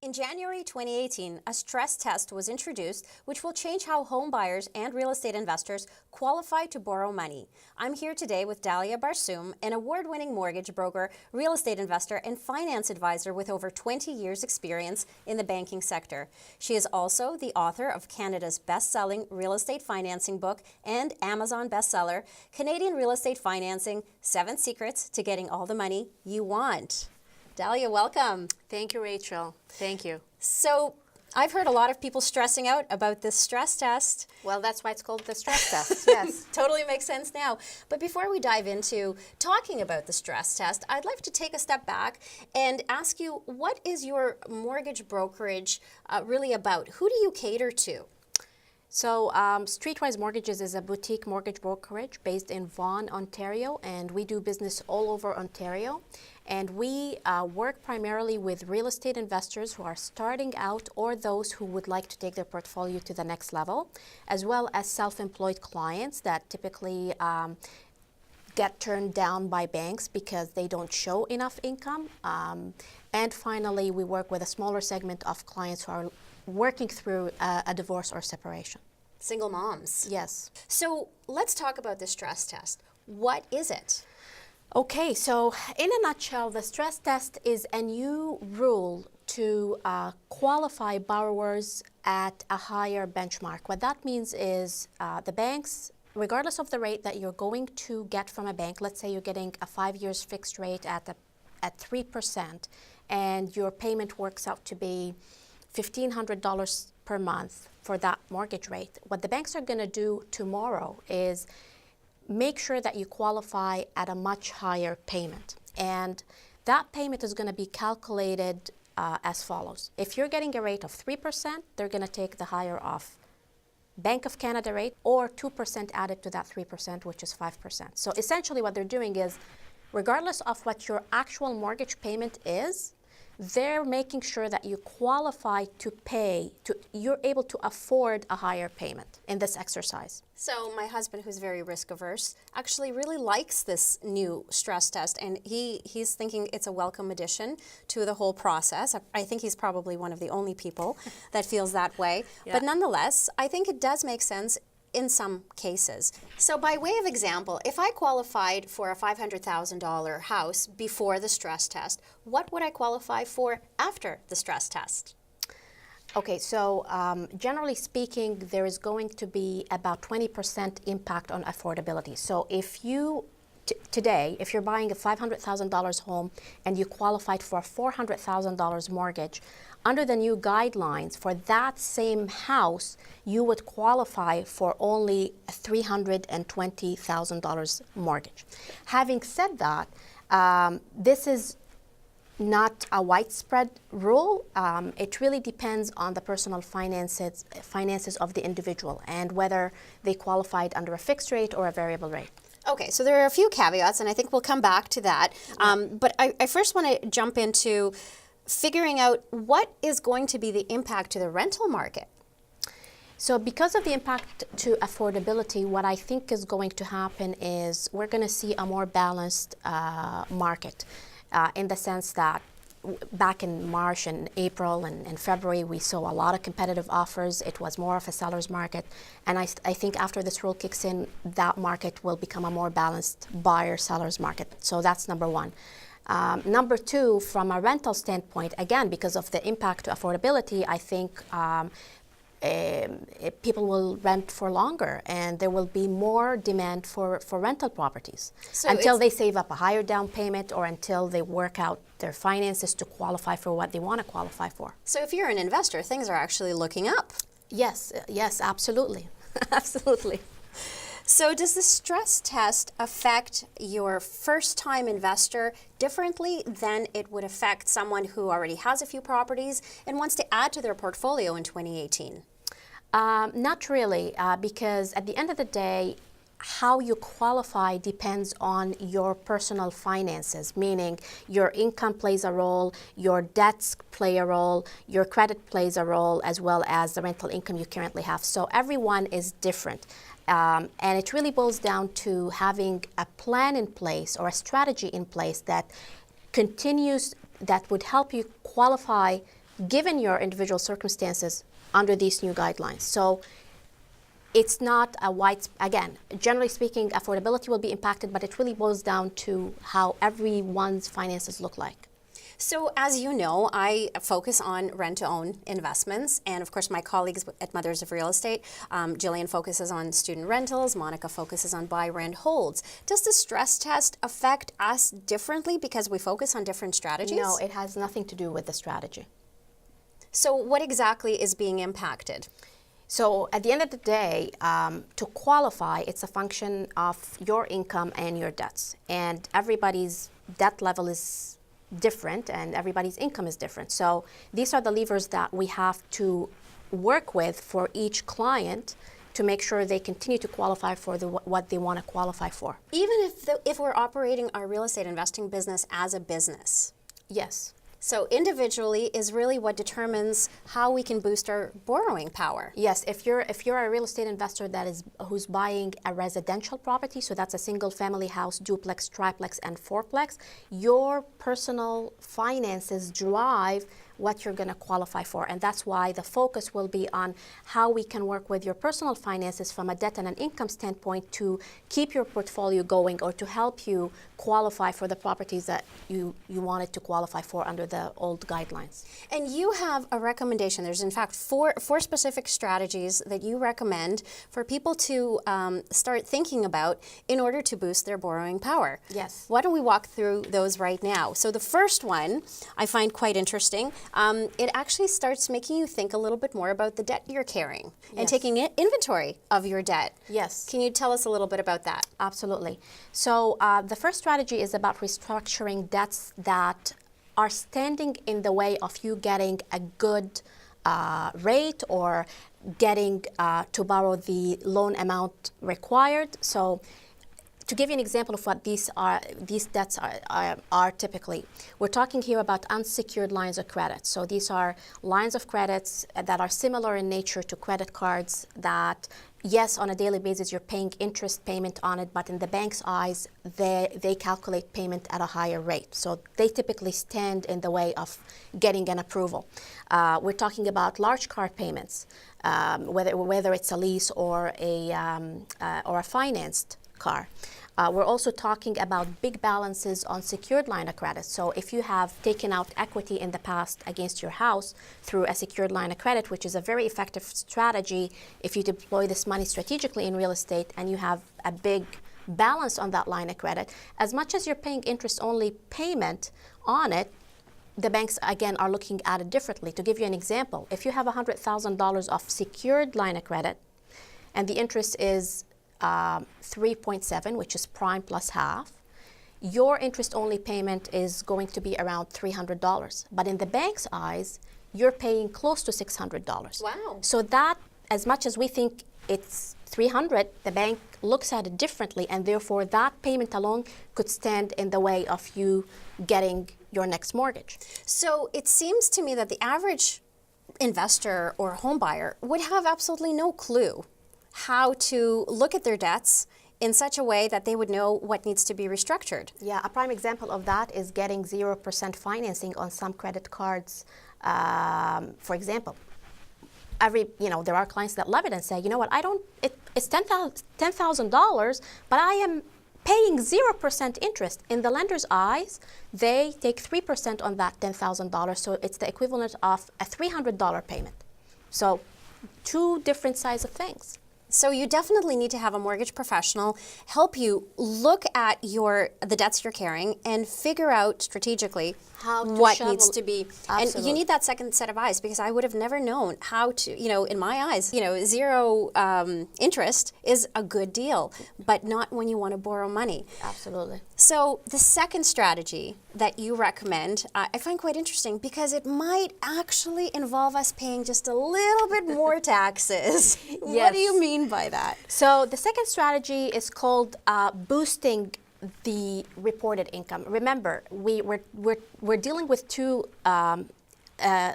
In January 2018, a stress test was introduced which will change how home buyers and real estate investors qualify to borrow money. I'm here today with Dalia Barsoum, an award-winning mortgage broker, real estate investor, and finance advisor with over 20 years' experience in the banking sector. She is also the author of Canada's best-selling real estate financing book and Amazon bestseller, Canadian Real Estate Financing: 7 Secrets to Getting All the Money You Want. Dalia, welcome. Thank you, Rachel. Thank you. So I've heard a lot of people stressing out about this stress test. Well, that's why it's called the stress test, yes. Totally makes sense now. But before we dive into talking about the stress test, I'd like to take a step back and ask you, what is your mortgage brokerage really about? Who do you cater to? So Streetwise Mortgages is a boutique mortgage brokerage based in Vaughan, Ontario, and we do business all over Ontario. And we work primarily with real estate investors who are starting out or those who would like to take their portfolio to the next level, as well as self-employed clients that typically get turned down by banks because they don't show enough income. And finally, we work with a smaller segment of clients who are working through a divorce or separation. Single moms. Yes. So let's talk about the stress test. What is it? Okay, so in a nutshell, the stress test is a new rule to qualify borrowers at a higher benchmark. What that means is the banks, regardless of the rate that you're going to get from a bank, let's say you're getting a 5 years fixed rate at 3%, and your payment works out to be $1,500 per month for that mortgage rate. What the banks are going to do tomorrow is make sure that you qualify at a much higher payment. And that payment is going to be calculated as follows. If you're getting a rate of 3%, they're going to take the higher of Bank of Canada rate, or 2% added to that 3%, which is 5%. So essentially what they're doing is, regardless of what your actual mortgage payment is, they're making sure that you qualify to pay, you're able to afford a higher payment in this exercise. So my husband, who's very risk averse, actually really likes this new stress test, and he's thinking it's a welcome addition to the whole process. I think he's probably one of the only people that feels that way. Yeah. But nonetheless, I think it does make sense in some cases. So by way of example, if I qualified for a $500,000 house before the stress test, what would I qualify for after the stress test? Okay, so generally speaking, there is going to be about 20% impact on affordability. So if you today, if you're buying a $500,000 home and you qualified for a $400,000 mortgage, under the new guidelines for that same house, you would qualify for only a $320,000 mortgage. Having said that, this is not a widespread rule. It really depends on the personal finances of the individual and whether they qualified under a fixed rate or a variable rate. Okay, so there are a few caveats, and I think we'll come back to that. But I first want to jump into figuring out what is going to be the impact to the rental market. So because of the impact to affordability, what I think is going to happen is we're going to see a more balanced market in the sense that back in March and April and February, we saw a lot of competitive offers. It was more of a seller's market. And I think after this rule kicks in, that market will become a more balanced buyer-seller's market. So that's number one. Number two, from a rental standpoint, again, because of the impact to affordability, I think people will rent for longer and there will be more demand for rental properties until they save up a higher down payment or until they work out their finances to qualify for what they want to qualify for. So if you're an investor, things are actually looking up. Yes, absolutely. Absolutely. So does the stress test affect your first-time investor differently than it would affect someone who already has a few properties and wants to add to their portfolio in 2018? Not really, because at the end of the day, how you qualify depends on your personal finances, meaning your income plays a role, your debts play a role, your credit plays a role, as well as the rental income you currently have. So everyone is different. And it really boils down to having a plan in place or a strategy in place that continues, that would help you qualify given your individual circumstances under these new guidelines. So it's not a again, generally speaking, affordability will be impacted, but it really boils down to how everyone's finances look like. So as you know, I focus on rent-to-own investments, and of course my colleagues at Mothers of Real Estate, Jillian focuses on student rentals, Monica focuses on buy, rent, holds. Does the stress test affect us differently because we focus on different strategies? No, it has nothing to do with the strategy. So what exactly is being impacted? So at the end of the day, to qualify, it's a function of your income and your debts. And everybody's debt level is different and everybody's income is different. So these are the levers that we have to work with for each client to make sure they continue to qualify for what they want to qualify for. Even if we're operating our real estate investing business as a business? Yes. So individually is really what determines how we can boost our borrowing power. Yes, if you're a real estate investor who's buying a residential property, so that's a single family house, duplex, triplex, and fourplex, your personal finances drive what you're going to qualify for. And that's why the focus will be on how we can work with your personal finances from a debt and an income standpoint to keep your portfolio going or to help you qualify for the properties that you wanted to qualify for under the old guidelines. And you have a recommendation. There's in fact four specific strategies that you recommend for people to start thinking about in order to boost their borrowing power. Yes. Why don't we walk through those right now? So the first one I find quite interesting. It actually starts making you think a little bit more about the debt you're carrying and taking inventory of your debt. Yes. Can you tell us a little bit about that? Absolutely. So the first strategy is about restructuring debts that are standing in the way of you getting a good rate or getting to borrow the loan amount required. So to give you an example of what these debts are typically, we're talking here about unsecured lines of credit. So these are lines of credits that are similar in nature to credit cards that, yes, on a daily basis you're paying interest payment on it, but in the bank's eyes, they calculate payment at a higher rate. So they typically stand in the way of getting an approval. We're talking about large car payments, whether it's a lease or a financed car. We're also talking about big balances on secured line of credit. So if you have taken out equity in the past against your house through a secured line of credit, which is a very effective strategy if you deploy this money strategically in real estate and you have a big balance on that line of credit, as much as you're paying interest-only payment on it, the banks, again, are looking at it differently. To give you an example, if you have $100,000 of secured line of credit and the interest is 3.7, which is prime plus half, your interest-only payment is going to be around $300. But in the bank's eyes, you're paying close to $600. Wow. So that, as much as we think it's $300, the bank looks at it differently, and therefore that payment alone could stand in the way of you getting your next mortgage. So it seems to me that the average investor or home buyer would have absolutely no clue how to look at their debts in such a way that they would know what needs to be restructured. Yeah, a prime example of that is getting 0% financing on some credit cards. For example, there are clients that love it and say, you know what, it's $10,000, but I am paying 0% interest. In the lender's eyes, they take 3% on that $10,000, so it's the equivalent of a $300 payment. So two different sides of things. So you definitely need to have a mortgage professional help you look at the debts you're carrying and figure out strategically what needs to be. Absolutely. And you need that second set of eyes, because I would have never known how to, in my eyes, zero interest is a good deal, but not when you want to borrow money. Absolutely. So the second strategy that you recommend, I find quite interesting, because it might actually involve us paying just a little bit more taxes. Yes. What do you mean by that? So the second strategy is called boosting the reported income. Remember, we're dealing with two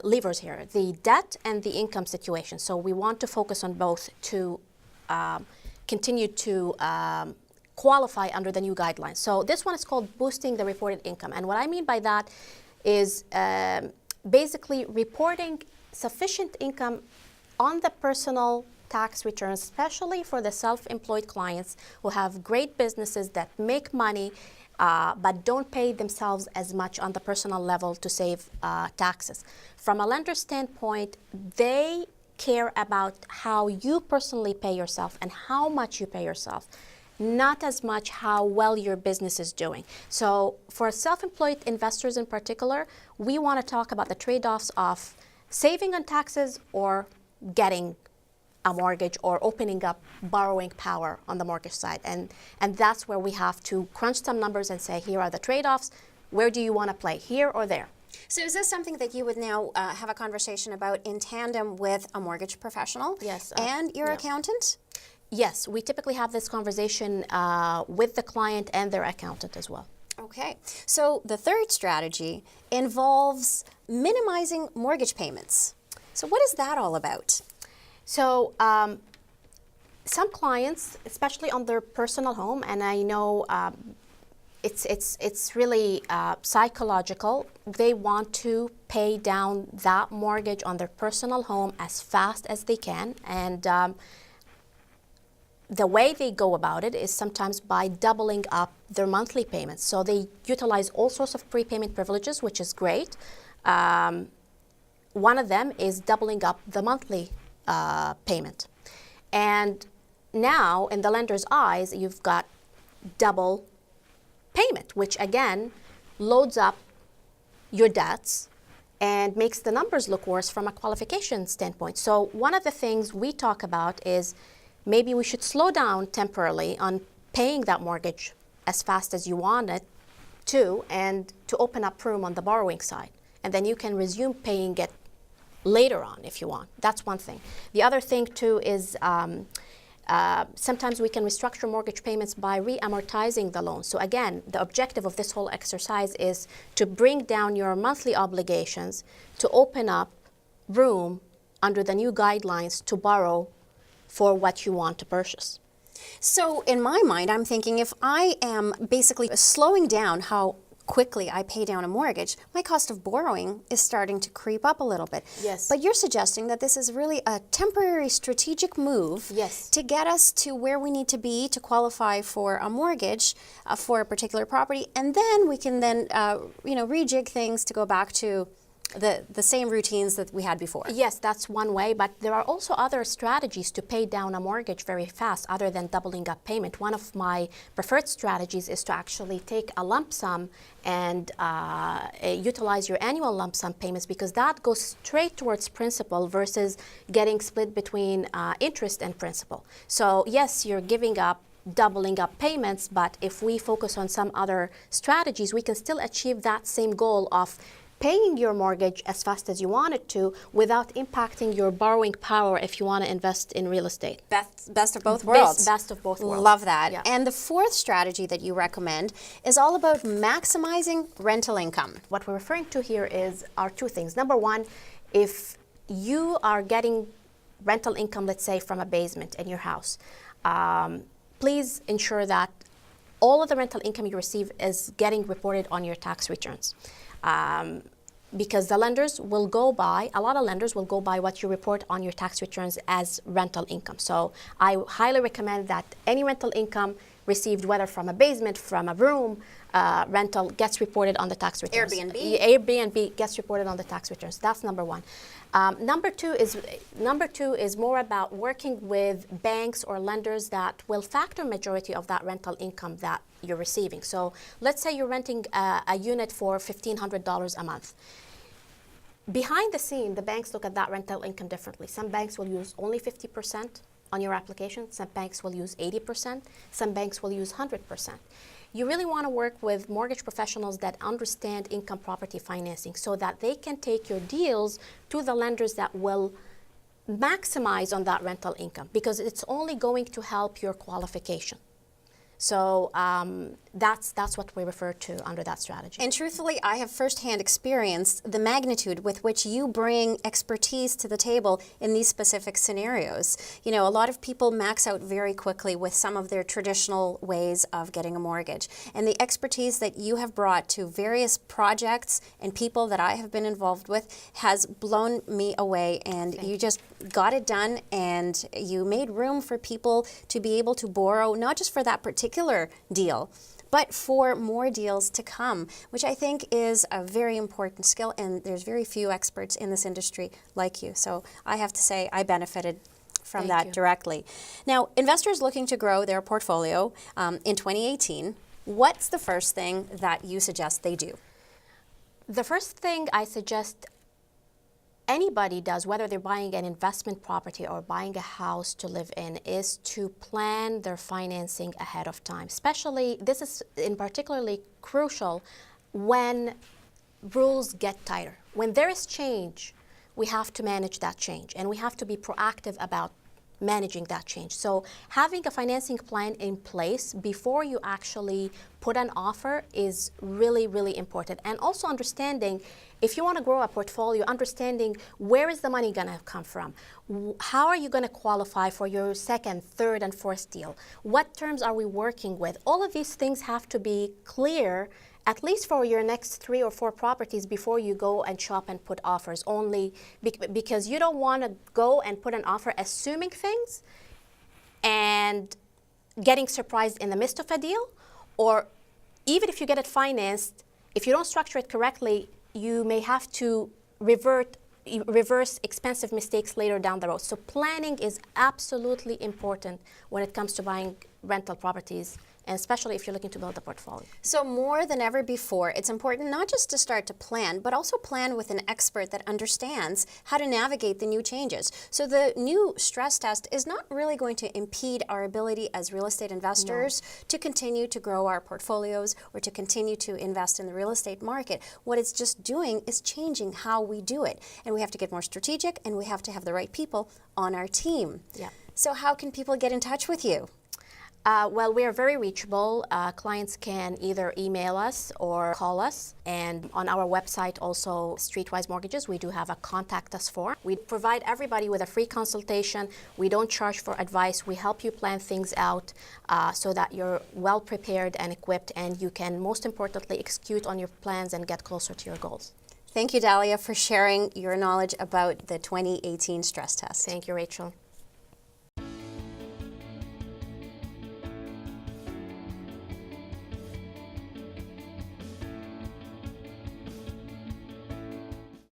levers here, the debt and the income situation. So we want to focus on both to continue to qualify under the new guidelines. So this one is called boosting the reported income. And what I mean by that is basically reporting sufficient income on the personal tax returns, especially for the self-employed clients who have great businesses that make money but don't pay themselves as much on the personal level to save taxes. From a lender standpoint, they care about how you personally pay yourself and how much you pay yourself, not as much how well your business is doing. So for self-employed investors in particular, we want to talk about the trade-offs of saving on taxes or getting a mortgage or opening up borrowing power on the mortgage side. And that's where we have to crunch some numbers and say, here are the trade-offs. Where do you want to play, here or there? So is this something that you would now have a conversation about in tandem with a mortgage professional? Yes. And your accountant? Yes, we typically have this conversation with the client and their accountant as well. Okay. So the third strategy involves minimizing mortgage payments. So what is that all about? So some clients, especially on their personal home, and I know it's really psychological, they want to pay down that mortgage on their personal home as fast as they can. And the way they go about it is sometimes by doubling up their monthly payments. So they utilize all sorts of prepayment privileges, which is great. One of them is doubling up the monthly payment. And now, in the lender's eyes, you've got double payment, which again loads up your debts and makes the numbers look worse from a qualification standpoint. So one of the things we talk about is maybe we should slow down temporarily on paying that mortgage as fast as you want it to, and to open up room on the borrowing side. And then you can resume paying it later on if you want. That's one thing. The other thing too is sometimes we can restructure mortgage payments by re-amortizing the loan. So again, the objective of this whole exercise is to bring down your monthly obligations, to open up room under the new guidelines to borrow for what you want to purchase. So in my mind, I'm thinking if I am basically slowing down how quickly I pay down a mortgage, my cost of borrowing is starting to creep up a little bit. Yes. But you're suggesting that this is really a temporary strategic move, yes, to get us to where we need to be to qualify for a mortgage for a particular property, and then we can then rejig things to go back to the same routines that we had before. Yes, that's one way, but there are also other strategies to pay down a mortgage very fast other than doubling up payment. One of my preferred strategies is to actually take a lump sum and utilize your annual lump sum payments, because that goes straight towards principal versus getting split between interest and principal. So yes, you're giving up doubling up payments, but if we focus on some other strategies, we can still achieve that same goal of paying your mortgage as fast as you want it to without impacting your borrowing power if you want to invest in real estate. Best of both worlds. Best of both worlds. Love that. Yeah. And the fourth strategy that you recommend is all about maximizing rental income. What we're referring to here are two things. Number one, if you are getting rental income, let's say from a basement in your house, please ensure that all of the rental income you receive is getting reported on your tax returns. Because the lenders will go by, a lot of lenders will go by what you report on your tax returns as rental income. So I highly recommend that any rental income received, whether from a basement, from a room, rental, gets reported on the tax returns. Airbnb gets reported on the tax returns. That's number one. Number two is more about working with banks or lenders that will factor majority of that rental income that you're receiving. So let's say you're renting a unit for $1,500 a month. Behind the scene, the banks look at that rental income differently. Some banks will use only 50% on your application. Some banks will use 80%. Some banks will use 100%. You really want to work with mortgage professionals that understand income property financing so that they can take your deals to the lenders that will maximize on that rental income, because it's only going to help your qualification. So that's what we refer to under that strategy. And truthfully, I have firsthand experienced the magnitude with which you bring expertise to the table in these specific scenarios. You know, a lot of people max out very quickly with some of their traditional ways of getting a mortgage. And the expertise that you have brought to various projects and people that I have been involved with has blown me away. And you just got it done, and you made room for people to be able to borrow, not just for that particular deal, but for more deals to come, which I think is a very important skill, and there's very few experts in this industry like you. So I have to say I benefited from that directly. Now, investors looking to grow their portfolio in 2018, what's the first thing that you suggest they do? The first thing I suggest anybody does, whether they're buying an investment property or buying a house to live in, is to plan their financing ahead of time. Especially, this is in particularly crucial when rules get tighter. When there is change, we have to manage that change, and we have to be proactive about managing that change. So having a financing plan in place before you actually put an offer is really, really important. And also understanding, if you want to grow a portfolio, understanding where is the money going to come from? How are you going to qualify for your second, third, and fourth deal? What terms are we working with? All of these things have to be clear, at least for your next 3 or 4 properties, before you go and shop and put offers, only because you don't want to go and put an offer assuming things and getting surprised in the midst of a deal. Or even if you get it financed, if you don't structure it correctly, you may have to reverse expensive mistakes later down the road. So planning is absolutely important when it comes to buying rental properties, and especially if you're looking to build a portfolio. So more than ever before, it's important not just to start to plan, but also plan with an expert that understands how to navigate the new changes. So the new stress test is not really going to impede our ability as real estate investors to continue to grow our portfolios or to continue to invest in the real estate market. What it's just doing is changing how we do it. And we have to get more strategic, and we have to have the right people on our team. Yeah. So how can people get in touch with you? Well, we are very reachable. Clients can either email us or call us. And on our website, also Streetwise Mortgages, we do have a contact us form. We provide everybody with a free consultation. We don't charge for advice. We help you plan things out so that you're well prepared and equipped, and you can, most importantly, execute on your plans and get closer to your goals. Thank you, Dalia, for sharing your knowledge about the 2018 stress test. Thank you, Rachel.